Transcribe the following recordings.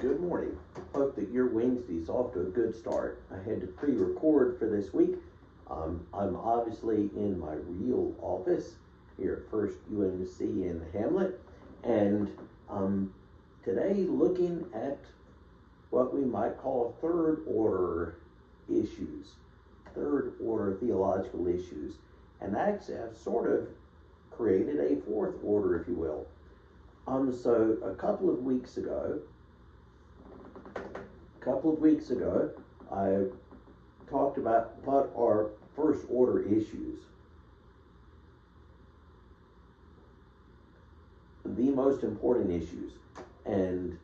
Good morning. Hope that your Wednesday's off to a good start. I had to pre-record for this week. I'm obviously in my real office here at First UNC in Hamlet, and today looking at what we might call third order issues, third order theological issues, and actually I've sort of created a fourth order, if you will. So a couple of weeks ago, I talked about what are first order issues. The most important issues. And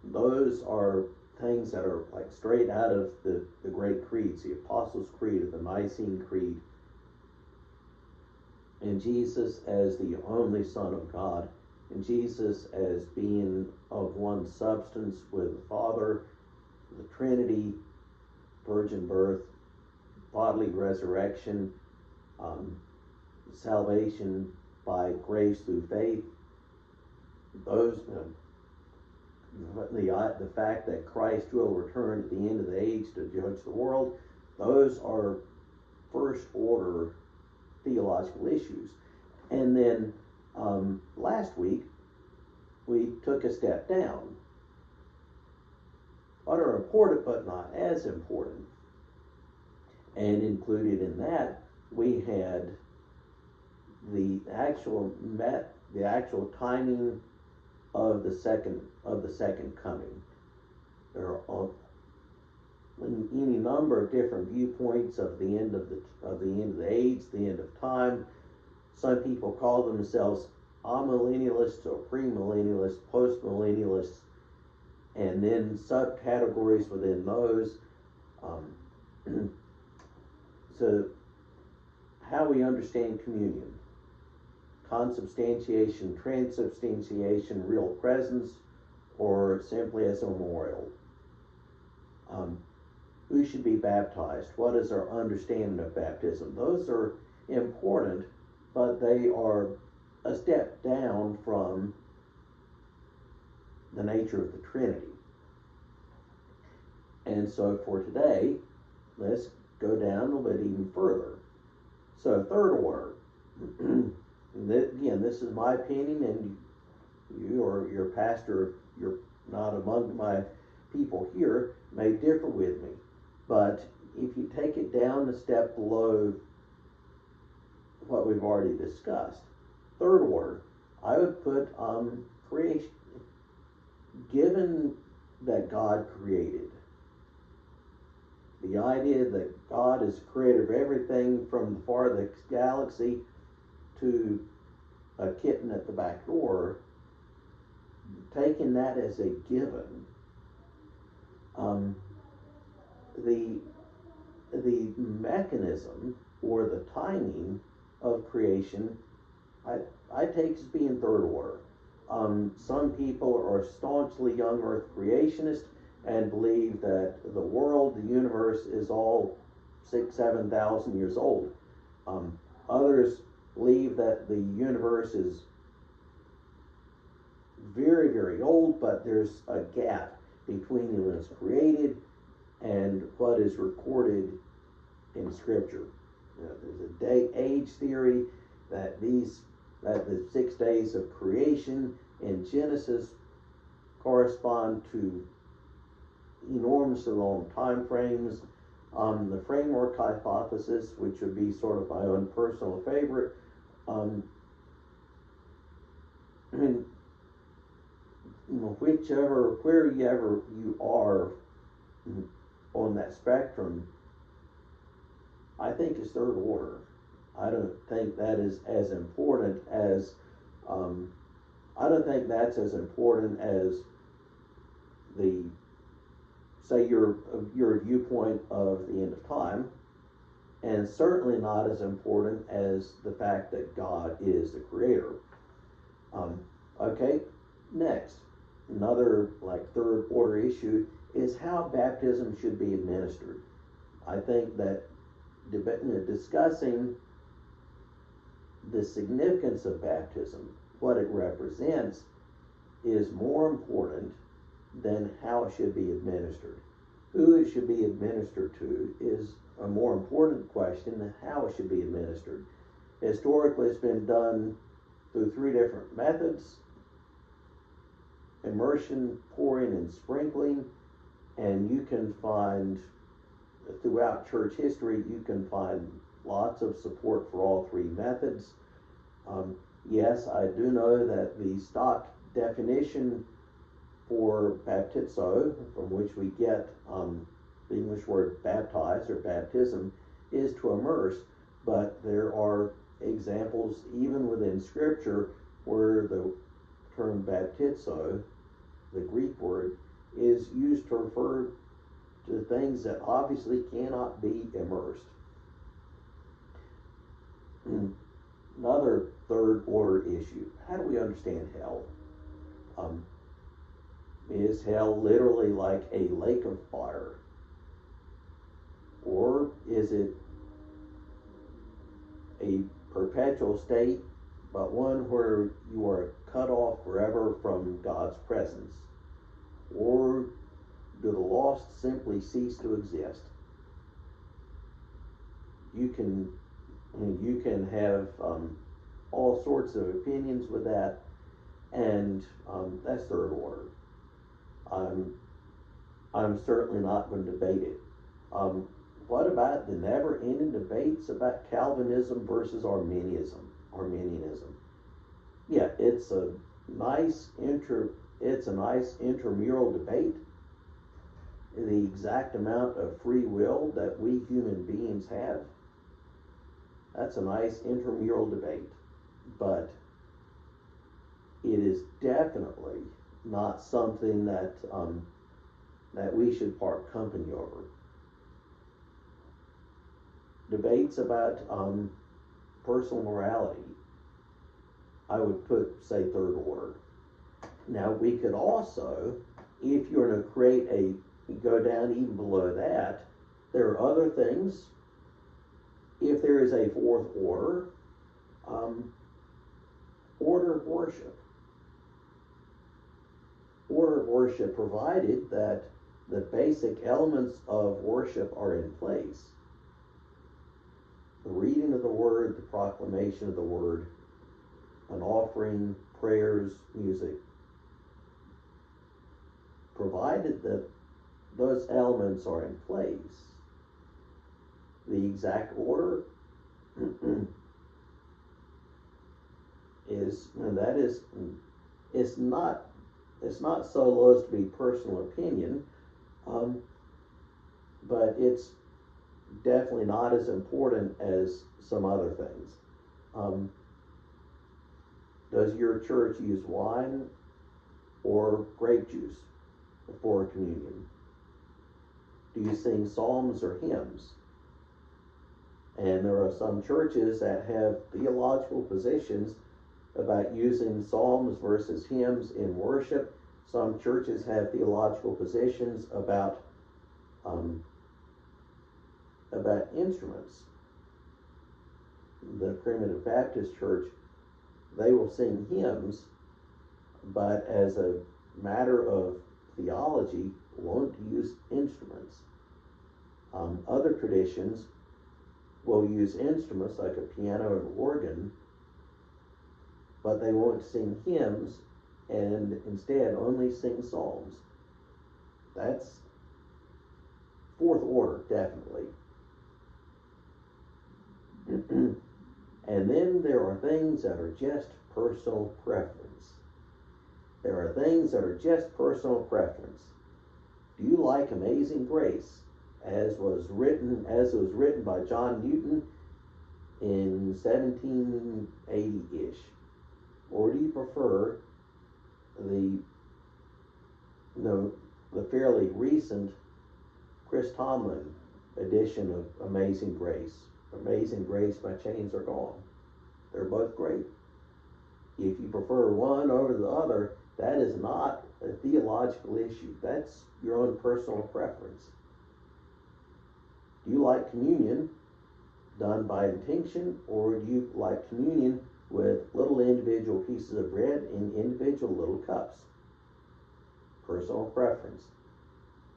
those are things that are like straight out of the great creeds, the Apostles' Creed, or the Nicene Creed. And Jesus as the only Son of God, and Jesus as being of one substance with the Father, the Trinity, virgin birth, bodily resurrection, salvation by grace through faith. Those, the fact that Christ will return at the end of the age to judge the world, those are first order theological issues. And then last week we took a step down. What are important but not as important? And included in that we had the actual timing of the second coming. There are any number of different viewpoints of the end of the age, the end of time. Some people call themselves amillennialists or premillennialists, postmillennialists, and then subcategories within those. So how we understand communion: consubstantiation, transubstantiation, real presence, or simply as a memorial. Who should be baptized? What is our understanding of baptism? Those are important, but they are a step down from the nature of the Trinity. And so for today, let's go down a little bit even further. So third order. Again, this is my opinion, and you or your pastor, you're not among my people here, may differ with me. But if you take it down a step below what we've already discussed, third order, I would put creation. Given that God created, the idea that God is the creator of everything from the farthest galaxy to a kitten at the back door, taking that as a given, the mechanism or the timing of creation, I take as being third order. Some people are staunchly young earth creationists and believe that the world, the universe, is all 6,000-7,000 years old. Others believe that the universe is very, very old, but there's a gap between when it was created and what is recorded in Scripture. There's a age theory that the 6 days of creation in Genesis correspond to enormously long time frames. The framework hypothesis, which would be sort of my own personal favorite, wherever you are on that spectrum, I think is third order. I don't think that is as important as I don't think that's as important as the, say, your viewpoint of the end of time, and certainly not as important as the fact that God is the creator. Okay, next, another third order issue is how baptism should be administered. I think that discussing the significance of baptism, what it represents, is more important than how it should be administered. Who it should be administered to is a more important question than how it should be administered. Historically, it's been done through 3 different methods: immersion, pouring, and sprinkling. And you can find, throughout church history, you can find lots of support for all 3 methods. Yes, I do know that the stock definition for baptizo, from which we get the English word baptize or baptism, is to immerse, but there are examples even within Scripture where the term baptizo, the Greek word, is used to refer to things that obviously cannot be immersed. Another third order issue: how do we understand hell? Is hell literally like a lake of fire? Or is it a perpetual state, but one where you are cut off forever from God's presence? Or do the lost simply cease to exist? You can have all sorts of opinions with that, and that's third order. I'm certainly not going to debate it. What about the never-ending debates about Calvinism versus Arminianism? Yeah, it's a nice intramural debate. The exact amount of free will that we human beings have, that's a nice intramural debate, but it is definitely not something that we should part company over. Debates about personal morality, I would say third order. Now, we could also, if you're going to go down even below that, there are other things. If there is a fourth order, order of worship. Order of worship, provided that the basic elements of worship are in place: the reading of the word, the proclamation of the word, an offering, prayers, music. Provided that those elements are in place, the exact order it's not so low as to be personal opinion, but it's definitely not as important as some other things. Does your church use wine or grape juice before communion? Do you sing psalms or hymns? And there are some churches that have theological positions about using psalms versus hymns in worship. Some churches have theological positions about instruments. The Primitive Baptist Church, they will sing hymns, but as a matter of theology, won't use instruments. Other traditions will use instruments like a piano and organ, but they won't sing hymns and instead only sing psalms. That's fourth order, definitely. And then there are things that are just personal preference. There are things that are just personal preference. Do you like Amazing Grace, as it was written by John Newton in 1780-ish? Or do you prefer the fairly recent Chris Tomlin edition of Amazing Grace? Amazing Grace, My Chains Are Gone. They're both great. If you prefer one over the other, that is not a theological issue. That's your own personal preference. Do you like communion done by intinction, or do you like communion with little individual pieces of bread in individual little cups? Personal preference.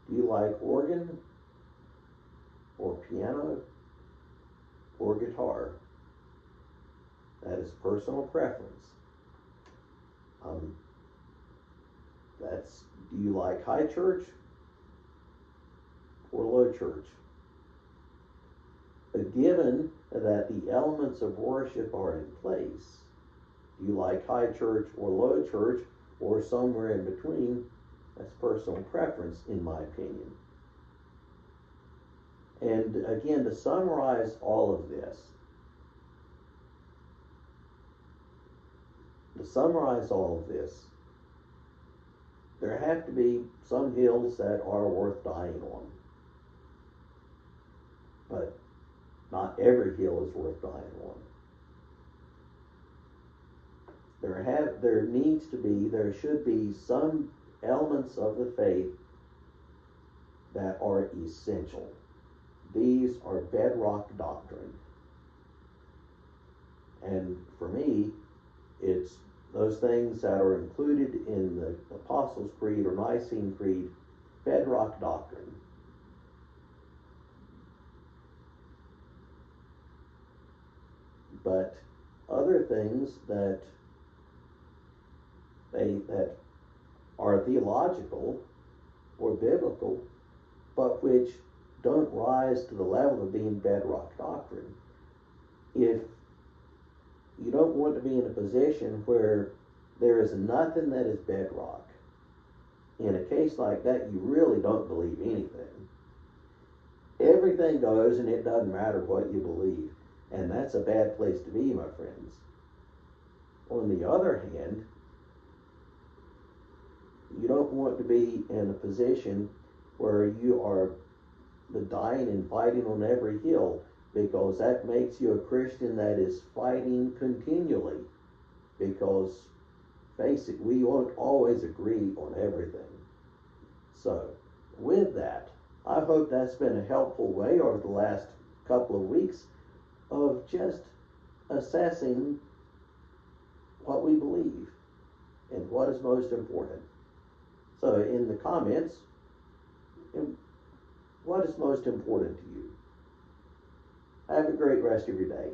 Do you like organ or piano or guitar? That is personal preference. Do you like high church or low church? Given that the elements of worship are in place, do you like high church or low church or somewhere in between? That's personal preference, in my opinion. And again, to summarize all of this, there have to be some hills that are worth dying on. But not every hill is worth dying on. There should be some elements of the faith that are essential. These are bedrock doctrine. And for me, it's those things that are included in the Apostles' Creed or Nicene Creed, bedrock doctrine. But other things that are theological or biblical, but which don't rise to the level of being bedrock doctrine. If you don't want to be in a position where there is nothing that is bedrock, in a case like that, you really don't believe anything. Everything goes, and it doesn't matter what you believe. And that's a bad place to be, my friends. On the other hand, you don't want to be in a position where you are dying and fighting on every hill, because that makes you a Christian that is fighting continually. Because, face it, we won't always agree on everything. So, with that, I hope that's been a helpful way over the last couple of weeks of just assessing what we believe and what is most important. So in the comments, what is most important to you? Have a great rest of your day.